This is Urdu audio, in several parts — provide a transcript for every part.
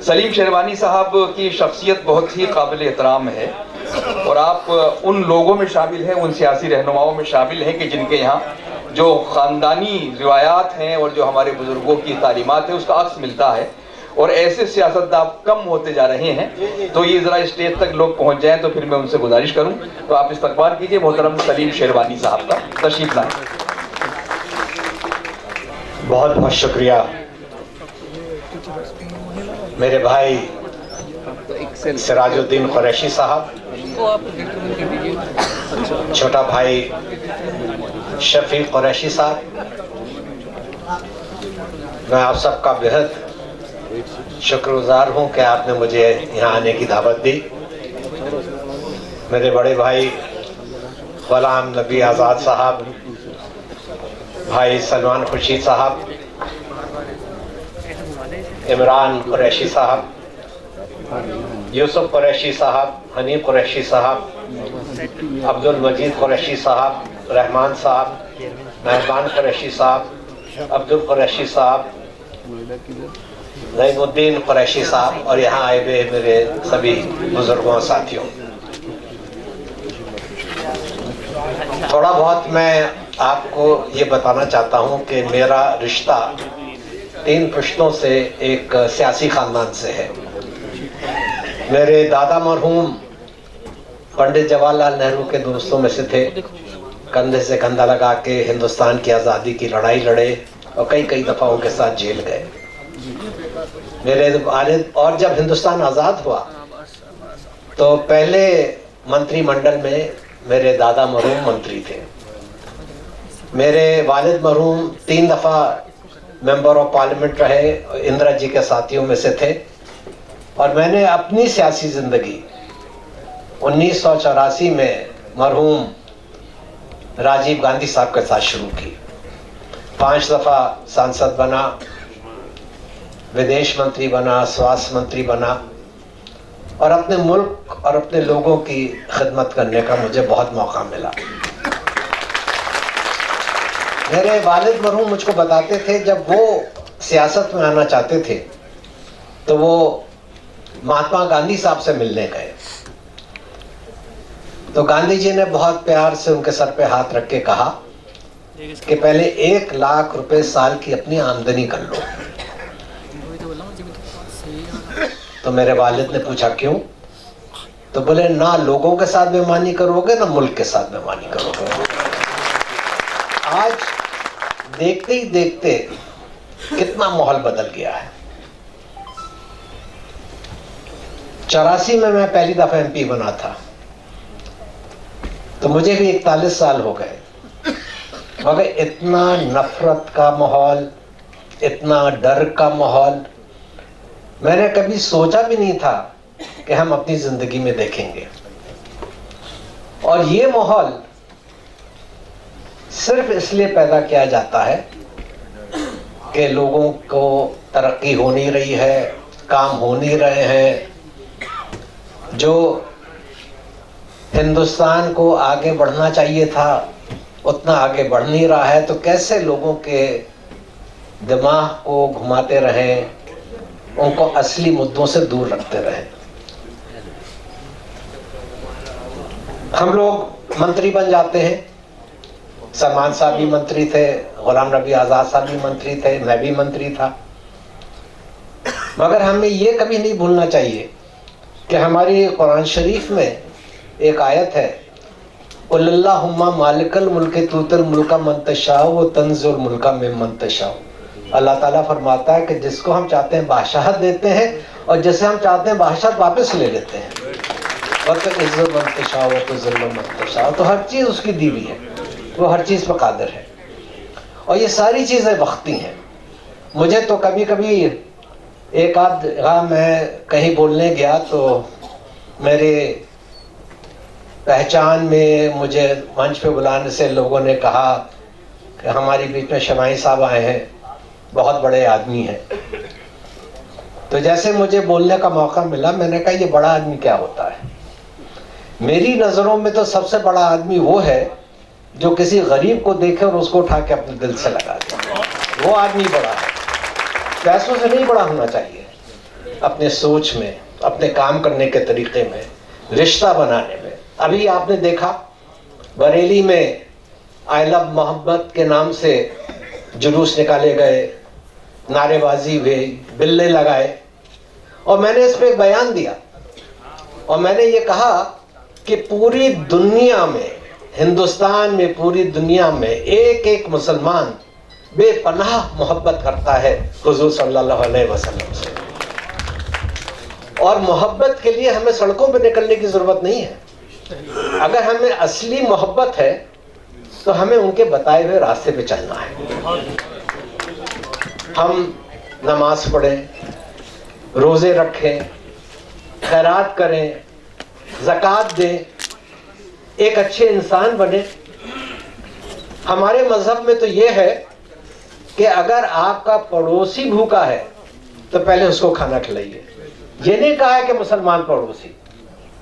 سلیم شیروانی صاحب کی شخصیت بہت ہی قابل احترام ہے اور آپ ان لوگوں میں شامل ہیں، ان سیاسی رہنماؤں میں شامل ہیں کہ جن کے یہاں جو خاندانی روایات ہیں اور جو ہمارے بزرگوں کی تعلیمات ہیں اس کا عکس ملتا ہے، اور ایسے سیاستدان کم ہوتے جا رہے ہیں۔ تو یہ ذرا اسٹیج تک لوگ پہنچ جائیں تو پھر میں ان سے گزارش کروں تو آپ استقبال کیجئے محترم سلیم شیروانی صاحب کا، تشریف لائیں۔ بہت بہت شکریہ میرے بھائی سراج الدین قریشی صاحب، چھوٹا بھائی شفیق قریشی صاحب، میں آپ سب کا بہت شکر گزار ہوں کہ آپ نے مجھے یہاں آنے کی دعوت دی۔ میرے بڑے بھائی غلام نبی آزاد صاحب، بھائی سلمان خورشید صاحب، عمران قریشی صاحب، یوسف قریشی صاحب، حنیف قریشی صاحب، عبد المجید قریشی صاحب، رحمان صاحب، مہربان قریشی صاحب، عبد القریشی صاحب، نعیم الدین قریشی صاحب، اور یہاں آئے ہوئے میرے سبھی بزرگوں اور ساتھیوں، تھوڑا بہت میں آپ کو یہ بتانا چاہتا ہوں کہ میرا رشتہ 3 پشتوں سے ایک سیاسی خاندان سے ہے۔ میرے دادا مرحوم پنڈت جواہر لال نہرو کے دوستوں میں سے تھے، کندھے سے کندھا لگا کے ہندوستان کی آزادی کی لڑائی لڑے اور کئی دفعہ ان کے ساتھ جیل گئے۔ میرے والد، اور جب ہندوستان آزاد ہوا تو پہلے منتری منڈل میں میرے دادا مرحوم منتری تھے۔ میرے والد مرحوم 3 دفعہ ممبر آف پارلیمنٹ رہے، اندرا جی کے ساتھیوں میں سے تھے، اور میں نے اپنی سیاسی زندگی 1984 میں مرحوم راجیو گاندھی صاحب کے ساتھ شروع کی۔ 5 دفعہ سانسد بنا، ودیش منتری بنا، سواستھ منتری بنا، اور اپنے ملک اور اپنے لوگوں کی خدمت کرنے کا مجھے بہت موقع ملا۔ میرے والد مرحوم مجھ کو بتاتے تھے جب وہ سیاست میں آنا چاہتے تھے تو وہ مہاتما گاندھی صاحب سے ملنے گئے، تو گاندھی جی نے بہت پیار سے ان کے سر پہ ہاتھ رکھ کے کہا کہ پہلے 1 لاکھ روپے سال کی اپنی آمدنی کر لو۔ تو میرے والد نے پوچھا کیوں؟ تو بولے نہ لوگوں کے ساتھ بےایمانی کرو گے نہ ملک کے ساتھ بےایمانی کرو گے۔ آج دیکھتے ہی دیکھتے کتنا ماحول بدل گیا ہے۔ 84 میں میں پہلی دفعہ ایم پی بنا تھا تو مجھے بھی 41 سال ہو گئے، مگر اتنا نفرت کا ماحول، اتنا ڈر کا ماحول میں نے کبھی سوچا بھی نہیں تھا کہ ہم اپنی زندگی میں دیکھیں گے۔ اور یہ ماحول صرف اس لیے پیدا کیا جاتا ہے کہ لوگوں کو ترقی ہو نہیں رہی ہے، کام ہو نہیں رہے ہیں، جو ہندوستان کو آگے بڑھنا چاہیے تھا اتنا آگے بڑھ نہیں رہا ہے، تو کیسے لوگوں کے دماغ کو گھماتے رہیں، ان کو اصلی مدوں سے دور رکھتے رہیں۔ ہم لوگ منتری بن جاتے ہیں، سلمان صاحب بھی منتری تھے، غلام نبی آزاد صاحب بھی منتری تھے، میں بھی منتری تھا، مگر ہمیں یہ کبھی نہیں بھولنا چاہیے کہ ہماری قرآن شریف میں ایک آیت ہے، قُلِ اللَّهُمَّ مَالِكَ الْمُلْكِ تُؤْتِي الْمُلْكَ مَن تَشَاءُ وَتَنزِعُ الْمُلْكَ مِمَّن تَشَاءُ۔ اللہ تعالیٰ فرماتا ہے کہ جس کو ہم چاہتے ہیں بادشاہت دیتے ہیں اور جسے ہم چاہتے ہیں بادشاہت واپس لے لیتے ہیں۔ وَتُعِزُّ مَن تَشَاءُ وَتُذِلُّ مَن تَشَاءُ، تو ہر چیز اس کی دی ہوئی ہے، وہ ہر چیز پہ قادر ہے، اور یہ ساری چیزیں وقتی ہیں۔ مجھے تو کبھی کبھی ایک آدھ میں کہیں بولنے گیا تو میرے پہچان میں مجھے منچ پہ بلانے سے لوگوں نے کہا کہ ہماری بیچ میں شمائی صاحب آئے ہیں، بہت بڑے آدمی ہیں۔ تو جیسے مجھے بولنے کا موقع ملا میں نے کہا یہ بڑا آدمی کیا ہوتا ہے؟ میری نظروں میں تو سب سے بڑا آدمی وہ ہے جو کسی غریب کو دیکھے اور اس کو اٹھا کے اپنے دل سے لگا دے، وہ آدمی بڑا ہے، پیسوں سے نہیں بڑا ہونا چاہیے۔ اپنے سوچ میں، اپنے کام کرنے کے طریقے میں، رشتہ بنانے میں. ابھی آپ نے دیکھا بریلی میں آئی لو محبت کے نام سے جلوس نکالے گئے، نعرے بازی ہوئی، بلے لگائے، اور میں نے اس پہ ایک بیان دیا اور میں نے یہ کہا کہ پوری دنیا میں، ہندوستان میں، پوری دنیا میں ایک ایک مسلمان بے پناہ محبت کرتا ہے حضور صلی اللہ علیہ وسلم سے، اور محبت کے لیے ہمیں سڑکوں پہ نکلنے کی ضرورت نہیں ہے. اگر ہمیں اصلی محبت ہے تو ہمیں ان کے بتائے ہوئے راستے پہ چلنا ہے. ہم نماز پڑھیں، روزے رکھیں، خیرات کریں، زکوٰۃ دیں، ایک اچھے انسان بنے. ہمارے مذہب میں تو یہ ہے کہ اگر آپ کا پڑوسی بھوکا ہے تو پہلے اس کو کھانا کھلائیے. یہ نہیں کہا ہے کہ مسلمان پڑوسی،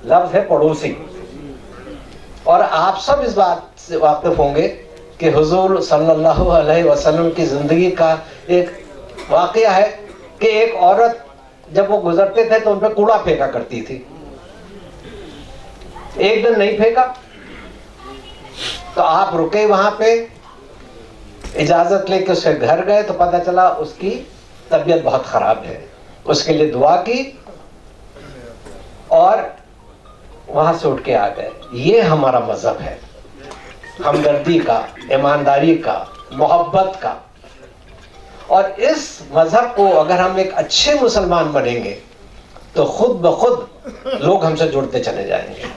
لفظ ہے پڑوسی. اور آپ سب اس بات سے واقف ہوں گے کہ حضور صلی اللہ علیہ وسلم کی زندگی کا ایک واقعہ ہے کہ ایک عورت جب وہ گزرتے تھے تو ان پہ کوڑا پھینکا کرتی تھی. ایک دن نہیں پھینکا تو آپ رکے وہاں پہ، اجازت لے کے اس کے گھر گئے تو پتہ چلا اس کی طبیعت بہت خراب ہے. اس کے لیے دعا کی اور وہاں سے اٹھ کے آ گئے. یہ ہمارا مذہب ہے، ہمدردی کا، ایمانداری کا، محبت کا. اور اس مذہب کو اگر ہم ایک اچھے مسلمان بنیں گے تو خود بخود لوگ ہم سے جڑتے چلے جائیں گے.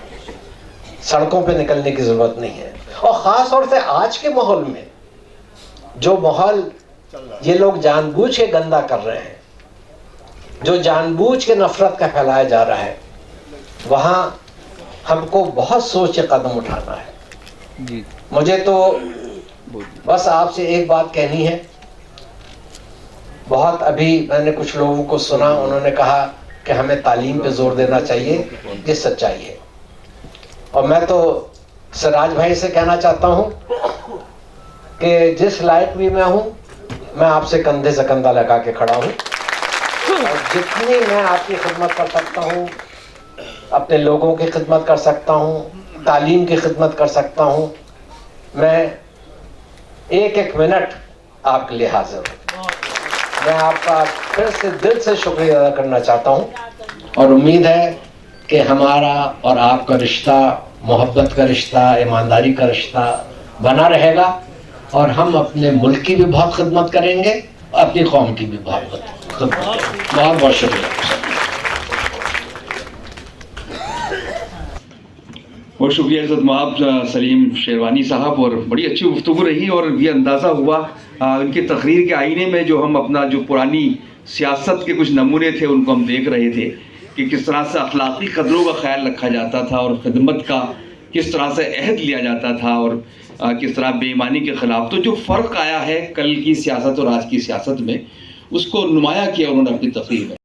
سڑکوں پہ نکلنے کی ضرورت نہیں ہے. اور خاص طور سے آج کے ماحول میں جو ماحول یہ لوگ جان بوجھ کے گندا کر رہے ہیں، جو جان بوجھ کے نفرت کا پھیلایا جا رہا ہے، وہاں ہم کو بہت سوچ کے قدم اٹھانا ہے. مجھے تو بس آپ سے ایک بات کہنی ہے. بہت ابھی میں نے کچھ لوگوں کو سنا، انہوں نے کہا کہ ہمیں تعلیم پہ زور دینا چاہیے. یہ سچائی ہے. اور میں تو سراج بھائی سے کہنا چاہتا ہوں کہ جس لائق بھی میں ہوں، میں آپ سے کندھے سے کندھا لگا کے کھڑا ہوں، اور جتنی میں آپ کی خدمت کر سکتا ہوں، اپنے لوگوں کی خدمت کر سکتا ہوں، تعلیم کی خدمت کر سکتا ہوں، میں ایک ایک منٹ آپ کے لیے حاضر ہوں. میں آپ کا پھر سے دل سے شکریہ ادا کرنا چاہتا ہوں، اور امید ہے کہ ہمارا اور آپ کا رشتہ محبت کا رشتہ، ایمانداری کا رشتہ بنا رہے گا، اور ہم اپنے ملک کی بھی بہت خدمت کریں گے، اپنی قوم کی بھی بہت خدمت کریں گے. بہت بہت شکریہ. بہت شکریہ عزت مآب سلیم شیروانی صاحب، اور بڑی اچھی گفتگو رہی. اور یہ اندازہ ہوا ان کی تقریر کے آئینے میں جو ہم اپنا جو پرانی سیاست کے کچھ نمونے تھے ان کو ہم دیکھ رہے تھے کہ کس طرح سے اخلاقی قدروں کا خیال رکھا جاتا تھا، اور خدمت کا کس طرح سے عہد لیا جاتا تھا، اور کس طرح بے ایمانی کے خلاف. تو جو فرق آیا ہے کل کی سیاست اور آج کی سیاست میں، اس کو نمایاں کیا انہوں نے اپنی تقریر میں.